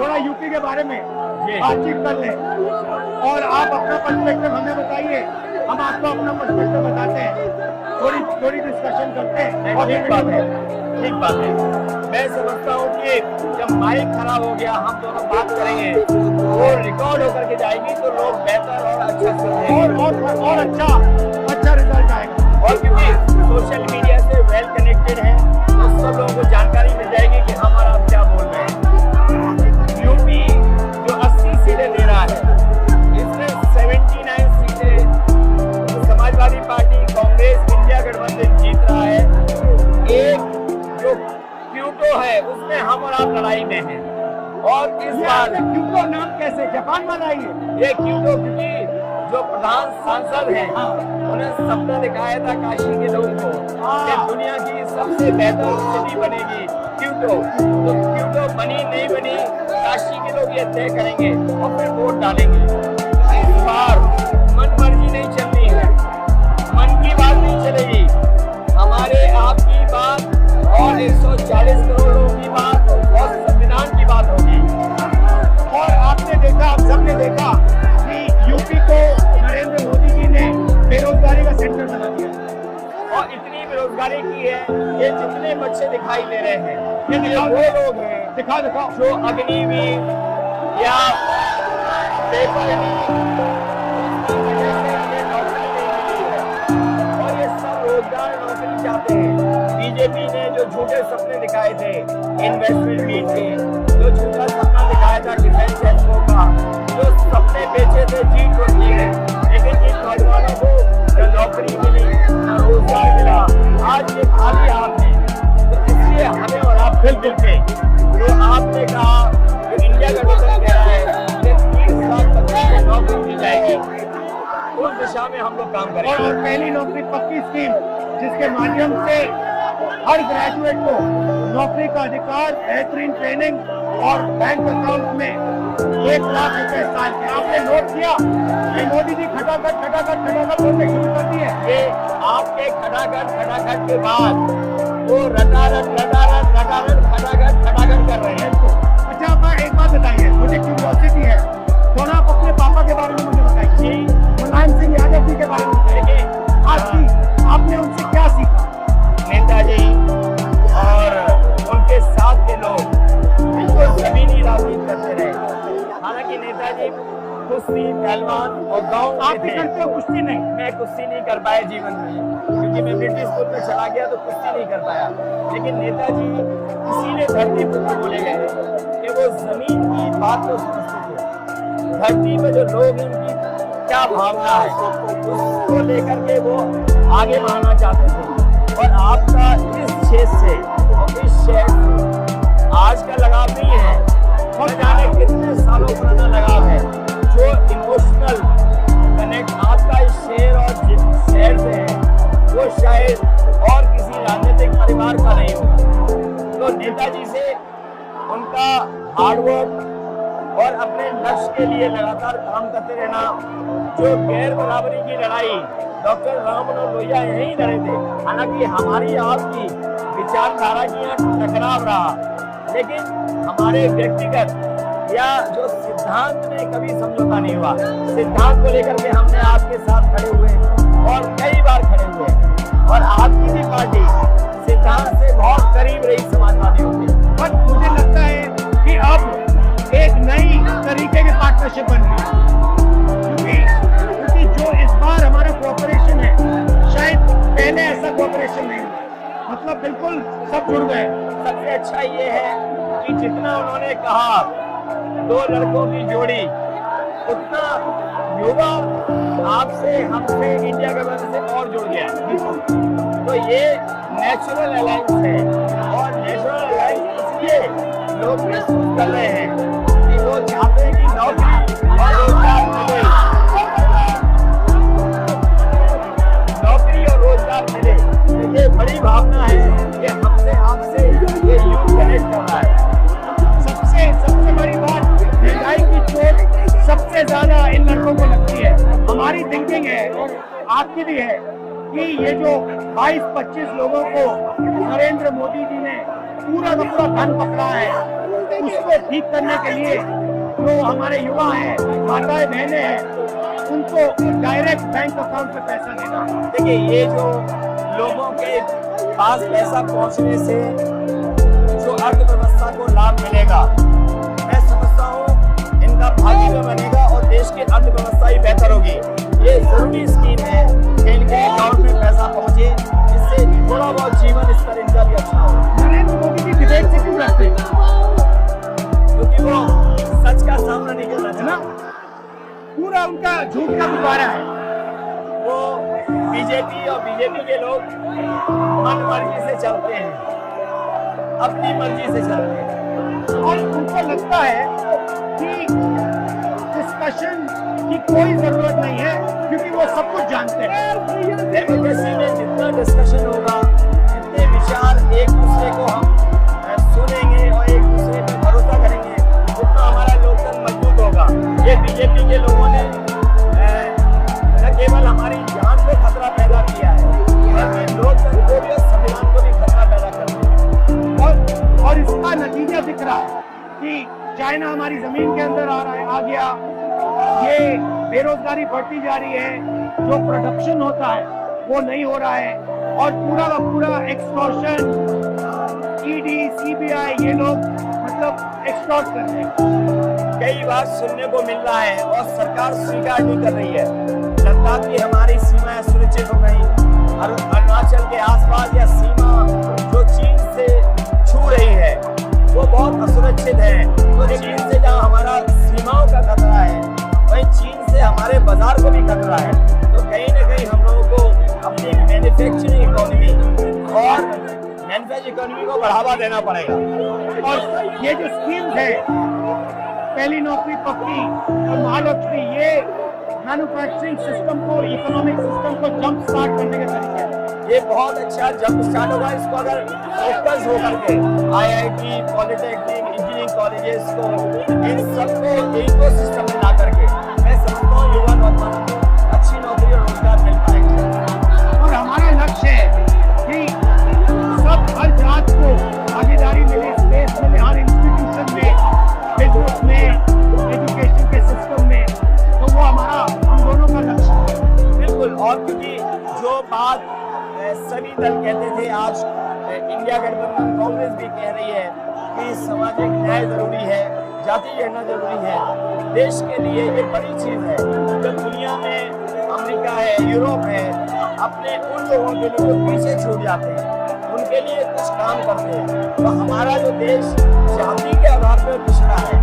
थोड़ा यूपी के बारे में बातचीत कर लें और आप अपना पर्सपेक्टिव हमें बताइए, हम आपको अपना पर्सपेक्टिव बताते हैं, थोड़ी डिस्कशन करते हैं। और ठीक बात है, ठीक बात है। मैं समझता हूँ कि जब माइक खराब हो गया, हम दोनों बात करेंगे, वो रिकॉर्ड होकर के जाएगी तो लोग बेहतर और अच्छा समझेंगे और अच्छा रिजल्ट आएगा। और क्योंकि सोशल मीडिया से वेल कनेक्टेड है तो सब लोगों को जानकारी मिल जाएगी कि हम और आप क्या बोल रहे हैं। यूपी जो 80 सीटें दे रहा है, इसमें 79 सीटें समाजवादी पार्टी, कांग्रेस, इंडिया गठबंधन जीत रहा है। एक जो क्यूटो है उसमें हम और आप लड़ाई में हैं। और इस बार क्यूटो नाम कैसे जापान वाला ही है ये क्यूटो, क्योंकि जो प्रधान सांसद हैं उन्हें सपना दिखाया था काशी के लोगों को कि दुनिया की सबसे बेहतर सिटी बनेगी क्यूटो। तो क्यूटो बनी नहीं बनी, काशी के लोग ये तय करेंगे और फिर वोट डालेंगे। इस बार मन मर्जी नहीं चलनी है, मन की बात नहीं चलेगी, हमारे आपकी बात और 140 करोड़ लोगों की बात और संविधान की बात होगी। और आपने देखा, आप सबने देखा कि यूपी को नरेंद्र मोदी जी ने बेरोजगारी का सेंटर बना दिया और इतनी बेरोजगारी की है, ये जितने बच्चे दिखाई दे रहे हैं ये वो लोग हैं दिखाओ जो अग्निवीर या पेपर और ये सब रोजगार नौकरी चाहते हैं। बीजेपी ने जो झूठे सपने दिखाए थे इन्वेस्टमेंट मीट के, जो झूठा सपना दिखाया था डिफेंस एक्सपो का, जो सपने बेचे थे G20 में, लेकिन इन नौजवानों को न नौकरी मिली न रोजगार मिला, आज ये खाली हाथ है। तो इसलिए हमें और आप मिल के जो आपने कहा कि इंडिया गठबंधन कह रहा है कि 30 लाख बच्चों को नौकरी मिल जाएगी, उस दिशा में हम लोग काम करेंगे। और पहली नौकरी पक्की स्कीम जिसके माध्यम से हर ग्रेजुएट को नौकरी का अधिकार, बेहतरीन ट्रेनिंग और बैंक अकाउंट में 1 लाख रुपए साल के। आपने नोट किया कि मोदी जी खटाखट बोलने शुरू कर दिए। ये आपके खटाखट के बाद वो रटारट कर रहे हैं। अच्छा, आप एक बात बताइए, मुझे क्यूरियोसिटी है, थोड़ा आप अपने पापा के बारे में मुझे बताइए जी, मुलायम सिंह यादव जी के बारे में बताइए। आपने उनसे क्या सीखा? नेताजी और उनके साथ के लोग बिल्कुल जमीनी राजनीति करते रहे। हालांकि नेताजी कुश्ती, पहलवान और गाँव आप भी करते हो कुश्ती? नहीं, मैं कुश्ती नहीं कर पाया जीवन में, क्योंकि मैं मिलिट्री स्कूल में चला गया तो कुश्ती नहीं कर पाया। लेकिन नेताजी इसीलिए धरती पुत्र बोले गए कि वो जमीन की बात को समझते थे। धरती में जो लोग हैं उनकी क्या भावना है उसको लेकर के वो आगे बढ़ना चाहते थे। और आपका इस क्षेत्र से और इस शहर से आज का लगाव नहीं है, और जाने कितने सालों पुराना लगाव है। जो इमोशनल कनेक्ट आपका इस शहर और शहर से है वो शायद और किसी राजनीतिक परिवार का नहीं होगा। तो नेताजी से उनका हार्डवर्क और अपने लक्ष्य के लिए लगातार काम करते रहना, जो गैर बराबरी की लड़ाई डॉक्टर राम मनोहर लोहिया यहीं लड़े थे। हालांकि हमारी आपकी विचारधारा की यहाँ टकराव रहा, लेकिन हमारे व्यक्तिगत या जो सिद्धांत में कभी समझौता नहीं हुआ। सिद्धांत को लेकर के हमने आपके साथ खड़े हुए और कई बार खड़े हुए, और आपकी भी पार्टी सिद्धांत से बहुत करीब रही समाजवादियों की। बट मुझे लगता है कि अब एक नई तरीके की पार्टनरशिप बन रही है, क्योंकि जो इस बार हमारा कोऑपरेशन है शायद पहले ऐसा कोऑपरेशन नहीं हुआ, मतलब बिल्कुल सब जुड़ गए। सबसे अच्छा ये है कि जितना उन्होंने कहा 2 लड़कों की जोड़ी, उतना युवा आपसे, हमसे, इंडिया गठबंधन से और जुड़ गया। तो ये नेचुरल अलायंस है, और नेचुरल अलायंस इसलिए लोग महसूस कर रहे हैं कि वो चाहते हैं कि नौकरी और रोजगार मिले, नौकरी और रोजगार मिले। तो ये बड़ी भावना है कि हमसे आपसे ये यूथ कनेक्ट कर रहा है। सबसे बड़ी बात, महंगाई की चोट सबसे ज्यादा इन लड़कों को लगती है। हमारी थिंकिंग है और आपकी भी है कि ये जो 22-25 लोगों को नरेंद्र मोदी जी ने पूरा का पूरा धन पकड़ा है, उसको ठीक करने के लिए जो हमारे युवा हैं, माताएं बहनें हैं, उनको डायरेक्ट बैंक अकाउंट में पैसा देना। देखिए, ये जो लोगों के पास पैसा पहुंचने से जो अर्थव्यवस्था को लाभ मिलेगा, मैं समझता हूँ इनका भाग्य भी बनेगा और देश की अर्थव्यवस्था ही बेहतर होगी। ये जरूरी स्कीम है कि इनके अकाउंट में पैसा पहुंचे, जिससे थोड़ा बहुत जीवन स्तर इनका भी अच्छा हो। नरेंद्र मोदी की डिबेट से क्यों डरते हैं? क्योंकि वो सच का सामना नहीं करना है ना, चाहते। पूरा उनका झूठ का गुब्बारा है। वो बीजेपी और बीजेपी के लोग मन मर्जी से चलते हैं, अपनी मर्जी से चलते हैं और उनको लगता है कि डिस्कशन की कोई जरूरत नहीं है, क्योंकि वो सब कुछ जानते हैं। डेमोक्रेसी में जितना डिस्कशन होगा, जितने विचार एक दूसरे को हम सुनेंगे और एक दूसरे पर भरोसा करेंगे, उतना हमारा लोकतंत्र मजबूत होगा। ये बीजेपी के लोगों ने न केवल हमारी जान को खतरा पैदा किया है, बल्कि लोकतंत्र को भी और संविधान को भी खतरा पैदा कर दिया। और इसका नतीजा दिख रहा है कि चाइना हमारी जमीन के अंदर आ रहा है, आ गया। ये बेरोजगारी बढ़ती जा रही है, जो प्रोडक्शन होता है वो नहीं हो रहा है, और पूरा का पूरा एक्सटॉर्शन, ईडी, सीबीआई, ये लोग मतलब एक्सटॉर्ट कर रहे हैं। कई बार सुनने को मिल रहा है और सरकार स्वीकार नहीं कर रही है। लद्दाख की हमारी सीमाएं सुरक्षित हो गई, अरुणाचल के आसपास या सीमा जो चीन से छू रही है वो बहुत असुरक्षित है। तो चीन से जहाँ हमारा सीमाओं का खतरा है, वहीं चीन से हमारे बाजार को भी खतरा है। तो कहीं ना कहीं हम लोगों को अपनी मैन्युफैक्चरिंग इकोनॉमी और मैन्युफैक्चरिंग इकोनॉमी को बढ़ावा देना पड़ेगा। और ये जो स्कीम्स है, पहली नौकरी पक्की और महालक्ष्मी, ये मैन्युफैक्चरिंग सिस्टम को, इकोनॉमिक सिस्टम को जंप स्टार्ट करने के तरीके हैं। ये बहुत अच्छा जंप स्टार्ट होगा। इसको अगर फोकस होकर के IIT, पॉलिटेक्निक, इंजीनियरिंग कॉलेजेस को, इन सबको इकोसिस्टम में ला करके मैं समझता हूँ युवा नौजवानों को अच्छी नौकरी और रोजगार मिल पाएगा। और हमारा लक्ष्य है कि सब हर जात को भागीदारी मिले, स्पेस मिले, हर इंस्टीट्यूशन में, बिजनेस में, एजुकेशन के सिस्टम में। तो वो हमारा, हम दोनों का लक्ष्य है। बिल्कुल। और क्योंकि जो बात सभी दल कहते थे, आज इंडिया गठबंधन कांग्रेस भी कह रही है कि सामाजिक न्याय जरूरी है, जाति गणना जरूरी है। देश के लिए ये बड़ी चीज है। जब दुनिया में अमेरिका है, यूरोप है, अपने उन लोगों के लिए जो पीछे छूट जाते हैं, उनके लिए कुछ काम करते हैं। तो हमारा जो देश जाति के आधार पर पिछड़ा है,